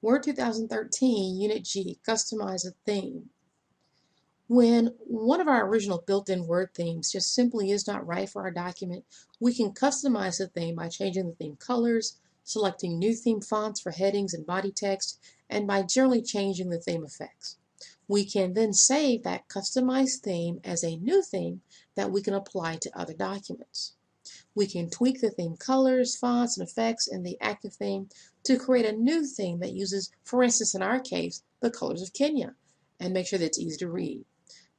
Word 2013, Unit G, Customize a Theme. When one of our original built-in Word themes just simply is not right for our document, we can customize the theme by changing the theme colors, selecting new theme fonts for headings and body text, and by generally changing the theme effects. We can then save that customized theme as a new theme that we can apply to other documents. We can tweak the theme colors, fonts, and effects in the active theme to create a new theme that uses, for instance in our case, the colors of Kenya, and make sure that it's easy to read.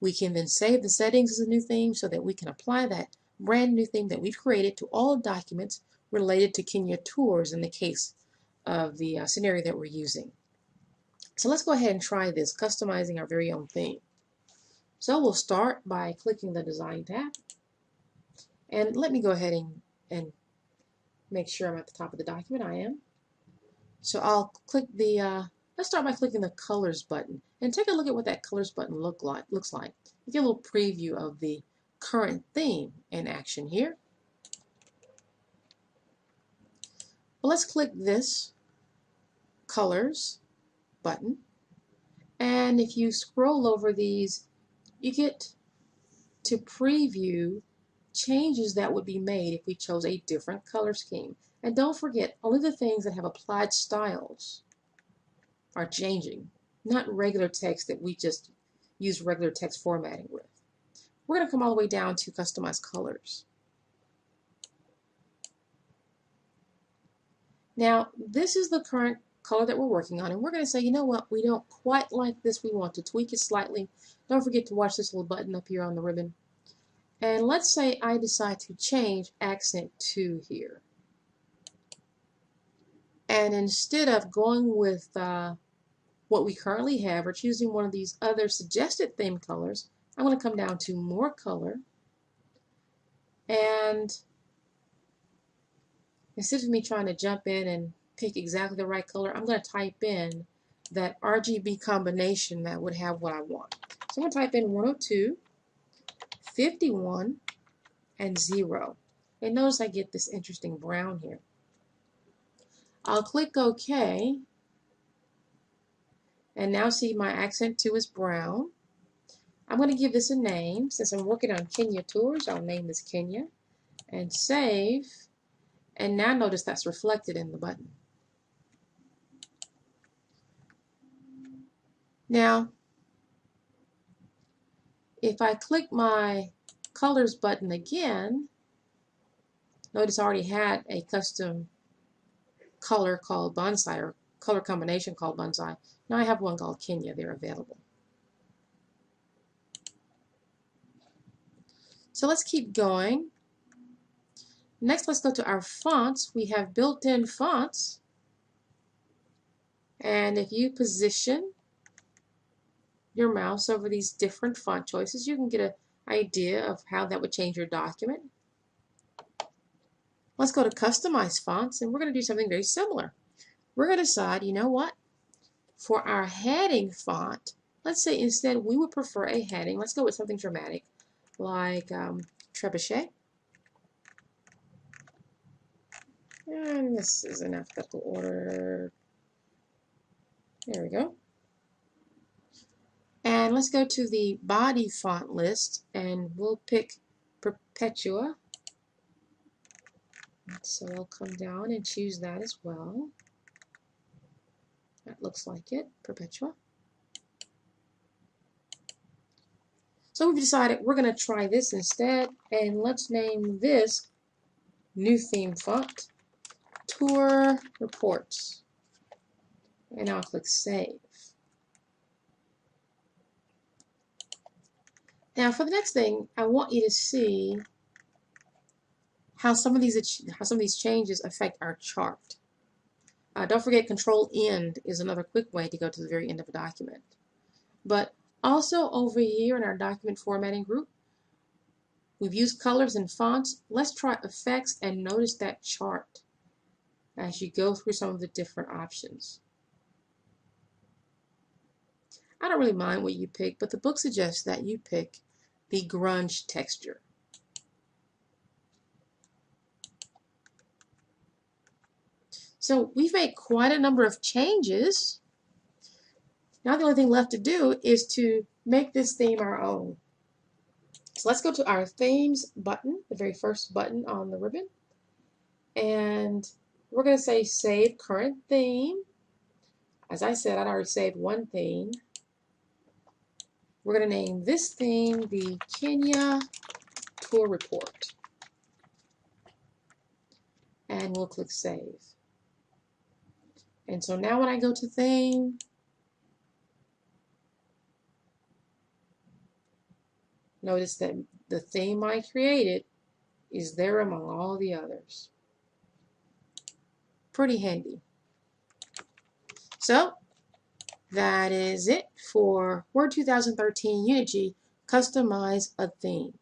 We can then save the settings as a new theme so that we can apply that brand new theme that we've created to all documents related to Kenya tours in the case of the scenario that we're using. So let's go ahead and try this, customizing our very own theme. So we'll start by clicking the Design tab. And let me go ahead and make sure I'm at the top of the document. I am. So I'll click the, let's start by clicking the Colors button. And take a look at what that Colors button looks like. You get a little preview of the current theme in action here. Well, let's click this Colors button. And if you scroll over these, you get to preview changes that would be made if we chose a different color scheme. And don't forget, only the things that have applied styles are changing, not regular text that we just use regular text formatting with. We're going to come all the way down to Customize Colors. Now, this is the current color that we're working on, and we're going to say, you know what, we don't quite like this, we want to tweak it slightly. Don't forget to watch this little button up here on the ribbon. And let's say I decide to change accent to here. And instead of going with what we currently have or choosing one of these other suggested theme colors, I'm going to come down to More Color. And instead of me trying to jump in and pick exactly the right color, I'm going to type in that RGB combination that would have what I want. So I'm going to type in 102, 51, and 0. And notice I get this interesting brown here. I'll click OK, and now see my accent 2 is brown. I'm going to give this a name. Since I'm working on Kenya tours, I'll name this Kenya, and save. And now notice that's reflected in the button. Now, if I click my Colors button again, notice I already had a custom color called Bonsai, or color combination called Bonsai. Now I have one called Kenya. They're available. So let's keep going. Next, let's go to our fonts. We have built-in fonts. And if you position your mouse over these different font choices, you can get an idea of how that would change your document. Let's go to Customize Fonts, and we're going to do something very similar. We're going to decide, you know what? For our heading font, let's say instead we would prefer a heading. Let's go with something dramatic, like Trebuchet. And this is in alphabetical order. There we go. And let's go to the body font list, and we'll pick Perpetua. So I'll come down and choose that as well. That looks like it, Perpetua. So we've decided we're going to try this instead, and let's name this new theme font, Tour Reports. And I'll click Save. Now for the next thing, I want you to see how some of these changes affect our chart. Don't forget, Control End is another quick way to go to the very end of a document. But also over here in our document formatting group, we've used colors and fonts. Let's try effects and notice that chart as you go through some of the different options. I don't really mind what you pick, but the book suggests that you pick the grunge texture. So we've made quite a number of changes. Now the only thing left to do is to make this theme our own. So let's go to our themes button, the very first button on the ribbon. And we're going to say save current theme. As I said, I'd already saved one theme. We're going to name this theme the Kenya Tour Report. And we'll click save. And so now when I go to theme, notice that the theme I created is there among all the others. Pretty handy. So that is it for Word 2013 Unit G, Customize a Theme.